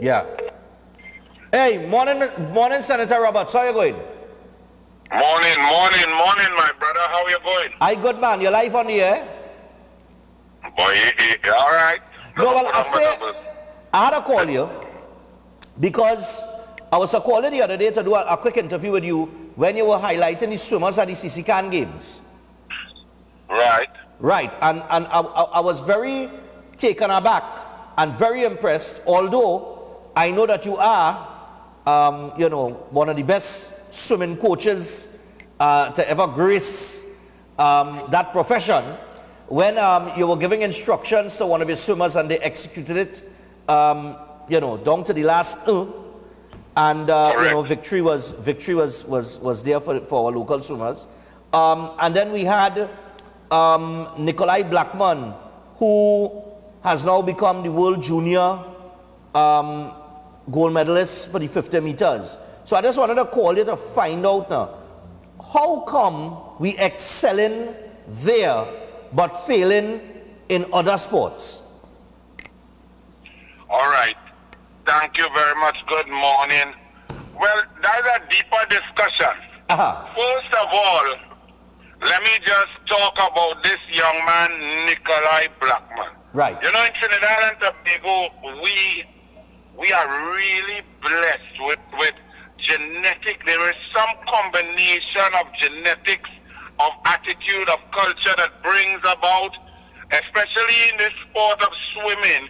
Yeah. Hey, morning, Senator Roberts. How you going? Morning, my brother. How you going? I good, man. You're live on the air? Boy, all right. No, well, I had to call you because I was calling the other day to do a quick interview with you when you were highlighting the swimmers at the CC Can Games. Right. Right, and I was very taken aback and very impressed, although I know that you are, one of the best swimming coaches to ever grace that profession. When you were giving instructions to one of your swimmers and they executed it, down to the last and victory was there for our local swimmers. And then we had Nikolai Blackman, who has now become the world junior gold medalist for the 50 meters. So I just wanted to call you to find out now, how come we excelling there but failing in other sports? All right. Thank you very much. Good morning. Well, that's a deeper discussion. First of all, let me just talk about this young man, Nikolai Blackman. Right. You know, in Trinidad and Tobago, we are really blessed with genetic. There is some combination of genetics, of attitude, of culture that brings about, especially in the sport of swimming,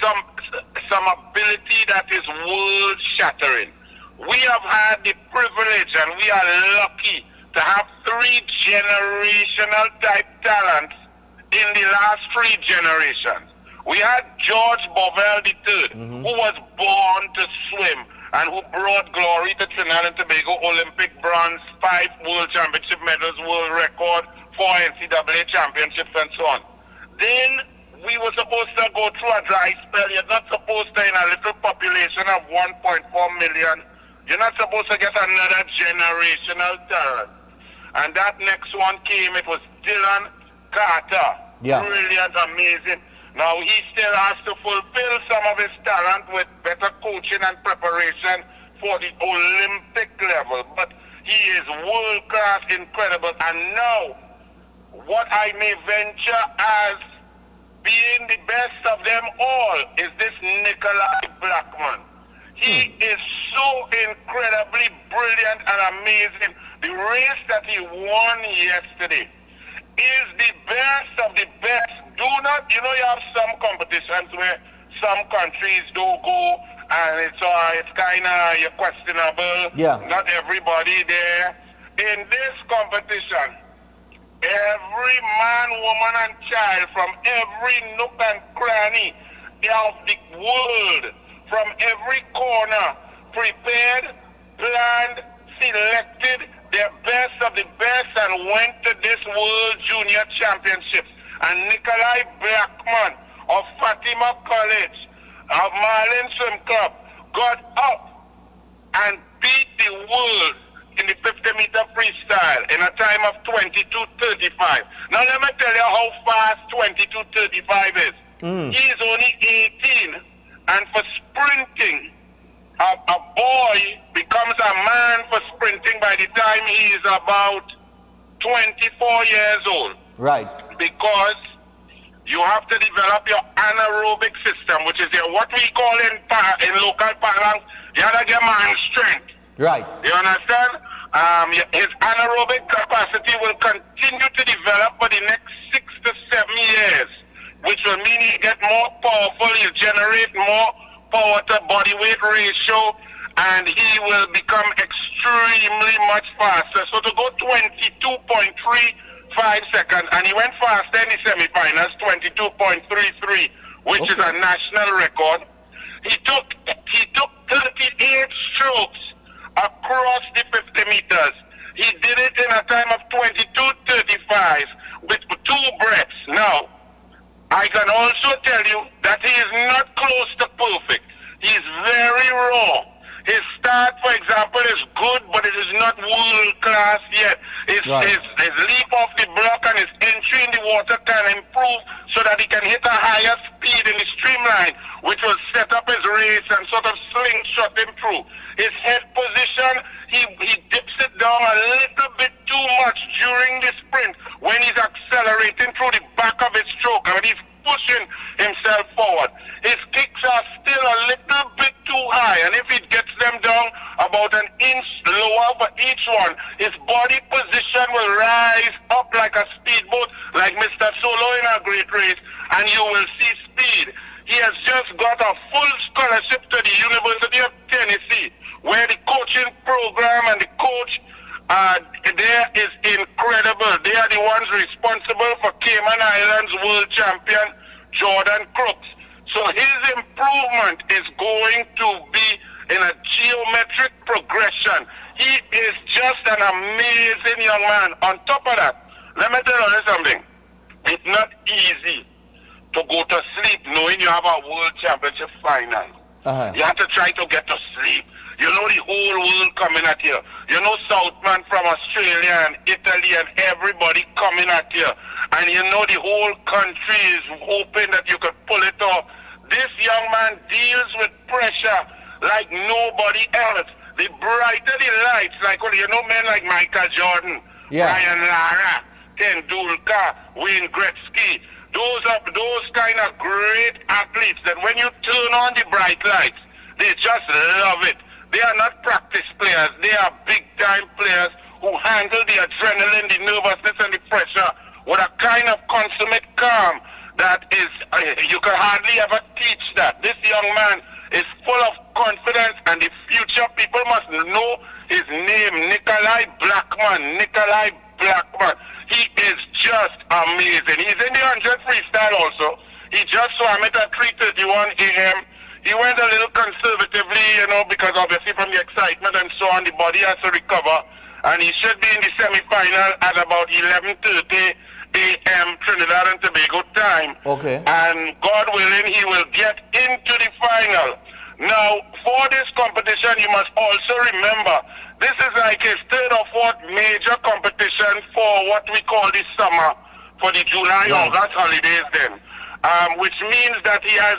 some ability that is world shattering. We have had the privilege and we are lucky to have 3 generational type talents in the last 3 generations. We had George Bovell III, who was born to swim and who brought glory to Trinidad and Tobago, Olympic bronze, 5 world championship medals, world record, 4 NCAA championships and so on. Then we were supposed to go through a dry spell. You're not supposed to, in a little population of 1.4 million, you're not supposed to get another generational talent. And that next one came, it was Dylan Carter. Yeah. Brilliant, amazing. Now he still has to fulfill some of his talent with better coaching and preparation for the Olympic level. But he is world class, incredible. And now, what I may venture as being the best of them all is this Nikolai Blackman. He is so incredibly brilliant and amazing. The race that he won yesterday is the best of the best. Do not, you have some competitions where some countries don't go and it's kind of questionable. Yeah. Not everybody there. In this competition, every man, woman, and child from every nook and cranny of the world, from every corner, prepared, planned, selected their best of the best and went to this World Junior Championships. And Nikolai Blackman of Fatima College, of Marlin Swim Club, got up and beat the world in the 50-meter freestyle in a time of 22:35. Now let me tell you how fast 22:35 is. He is only 18, and for sprinting, a boy becomes a man for sprinting by the time he is about 24 years old. Right. Because you have to develop your anaerobic system, which is what we call in local parlance, you have to get man strength. Right. You understand? His anaerobic capacity will continue to develop for the next 6 to 7 years, which will mean he get more powerful, he'll generate more power to body weight ratio, and he will become extremely much faster. So to go 22.35 seconds, and he went faster in the semifinals, 22.33, which is a national record. He took 38 strokes across the 50 meters. He did it in a time of 22:35 with 2 breaths. Now, I can also tell you that he is not close to perfect. He is very raw. His start, for example, is good, but it is not world class yet. His leap off the block and his entry in the water can improve so that he can hit a higher speed in the streamline, which will set up his race and sort of slingshot him through. His head position, he dips it down a little bit too much during the sprint when he's accelerating through the back of his stroke and he's pushing himself forward. His kicks are still a little bit too high, and if he gets them down about an inch lower for each one, his body position will rise up like a speedboat, like Mr. Solo in a great race, and you will see speed. He has just got a full scholarship to the University of Tennessee, where the coaching program and the coach there is incredible. They are the ones responsible for Cayman Islands world champion Jordan Crooks. So his improvement is going to be in a geometric progression. He is just an amazing young man. On top of that, let me tell you something. It's not easy to go to sleep knowing you have a world championship final. You have to try to get to sleep. You know the whole world coming at you. You know Southman from Australia and Italy and everybody coming at you. And you know the whole country is hoping that you could pull it off. This young man deals with pressure like nobody else. The brighter the lights, like you know men like Michael Jordan, Brian Lara, Tendulkar, Wayne Gretzky. Those kind of great athletes that when you turn on the bright lights, they just love it. They are not practice players. They are big-time players who handle the adrenaline, the nervousness, and the pressure with a kind of consummate calm that is, you can hardly ever teach that. This young man is full of confidence, and the future people must know his name, Nikolai Blackman. Nikolai Blackman. He is just amazing. He's in the 100 freestyle also. He just swam it at 3:31 a.m. He went a little conservatively, you know, because obviously from the excitement and so on, the body has to recover. And he should be in the semi-final at about 11:30 a.m. Trinidad and Tobago time. Okay. And God willing, he will get into the final. Now, for this competition, you must also remember, this is like his third or fourth major competition for what we call the summer, for the July-August holidays then. Which means that he has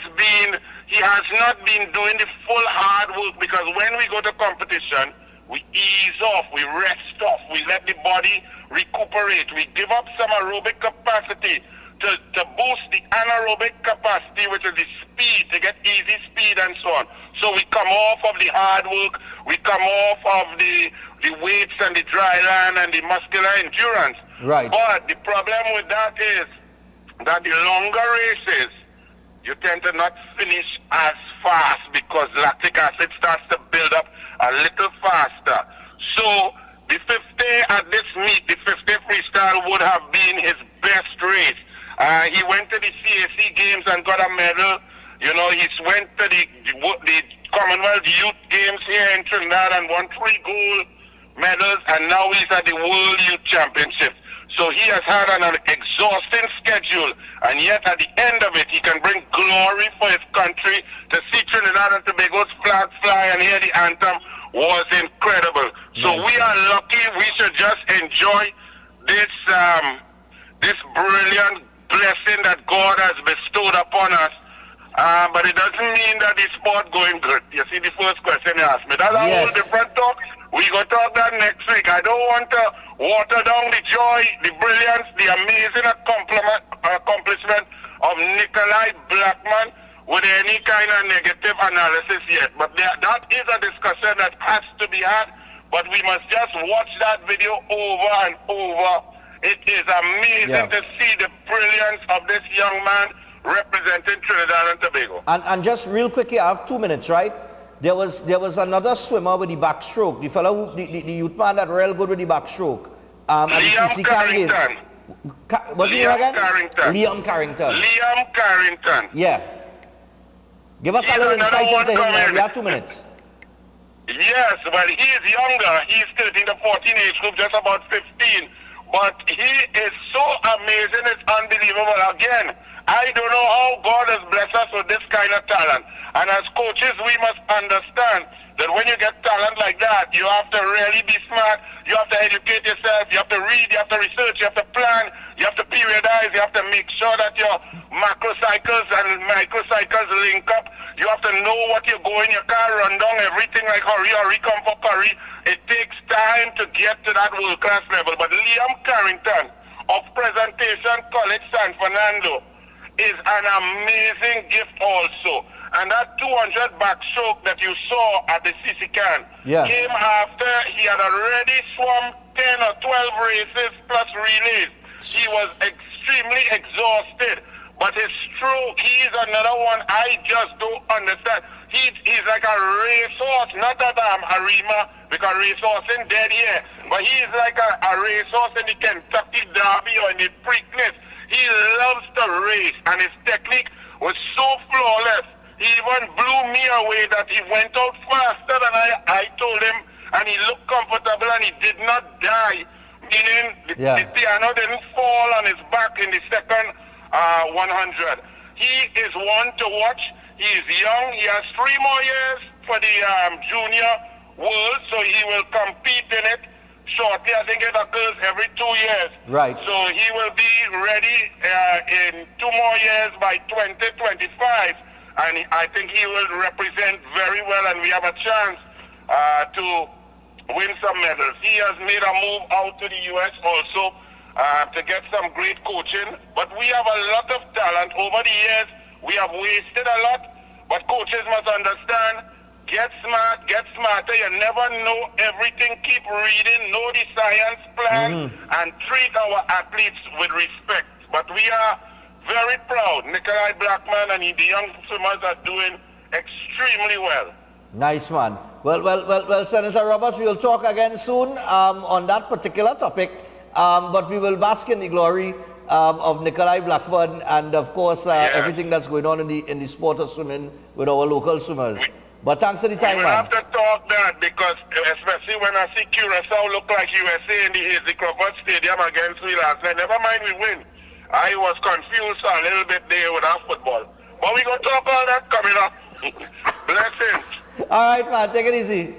not been doing the full hard work, because when we go to competition, we ease off, we rest off, we let the body recuperate, we give up some aerobic capacity to boost the anaerobic capacity, which is the speed, to get easy speed and so on. So we come off of the hard work, we come off of the weights and the dry land and the muscular endurance. Right. But the problem with that is that the longer races, you tend to not finish as fast because lactic acid starts to build up a little faster. So the 50 at this meet, the 50 freestyle would have been his best race. He went to the CAC Games and got a medal. You know, he went to the Commonwealth Youth Games here in Trinidad and won 3 gold medals, and now he's at the World Youth Championship. So he has had an exhausting schedule, and yet at the end of it, he can bring glory for his country. To see Trinidad and Tobago's flag fly and hear the anthem was incredible. So we are lucky. We should just enjoy this brilliant blessing that God has bestowed upon us. But it doesn't mean that the sport going good. You see the first question you asked me. That's a whole different talk. We go talk that next week. I don't want to water down the joy, the brilliance, the amazing accomplishment of Nikolai Blackman with any kind of negative analysis yet. But that is a discussion that has to be had. But we must just watch that video over and over. It is amazing to see the brilliance of this young man representing Trinidad and Tobago. And just real quickly, I have 2 minutes, right? There was another swimmer with the backstroke. The fellow, the youth man that real good with the backstroke. Liam Carrington. What's his name again? Liam Carrington. Liam Carrington. Yeah. Give us a little insight into him, man. We have 2 minutes. Yes, but he is younger. He's still in the 14 age group, just about 15. But he is so amazing, it's unbelievable. Again, I don't know how God has blessed us with this kind of talent. And as coaches, we must understand that when you get talent like that, you have to really be smart. You have to educate yourself. You have to read. You have to research. You have to plan. You have to periodize. You have to make sure that your macrocycles and microcycles link up. You have to know what you're going. Your car run down everything like hurry come for curry. It takes time to get to that world-class level. But Liam Carrington of Presentation College San Fernando is an amazing gift also. And that 200 backstroke that you saw at the Sisikan came after he had already swum 10 or 12 races plus relays. He was extremely exhausted. But his stroke, he's another one I just don't understand. He's like a racehorse, not that Harima, because racehorse ain't dead yet. But he's like a racehorse in the Kentucky Derby or in the Preakness. He loves to race, and his technique was so flawless. He even blew me away that he went out faster than I told him, and he looked comfortable and he did not die. Meaning the piano didn't fall on his back in the second 100. He is one to watch. He is young. He has 3 more years for the junior world, so he will compete in it shortly. I think it occurs every 2 years. Right. So he will be ready in 2 more years by 2025. And I think he will represent very well, and we have a chance to win some medals. He has made a move out to the U.S. also to get some great coaching. But we have a lot of talent. Over the years, we have wasted a lot. But coaches must understand, get smart, get smarter. You never know everything. Keep reading, know the science plan, and treat our athletes with respect. But we are very proud. Nikolai Blackman and the young swimmers are doing extremely well. Nice, man. Well, Senator Roberts, we'll talk again soon on that particular topic. But we will bask in the glory of Nikolai Blackburn and, of course, everything that's going on in the sport of swimming with our local swimmers. But thanks for the time, we man. have to talk that because, especially when I see Curacao look like USA in the Hazy Crawford Stadium against we last night. Never mind we win. I was confused a little bit there with our football. But we're going to talk all that coming up. Blessings. All right, man. Take it easy.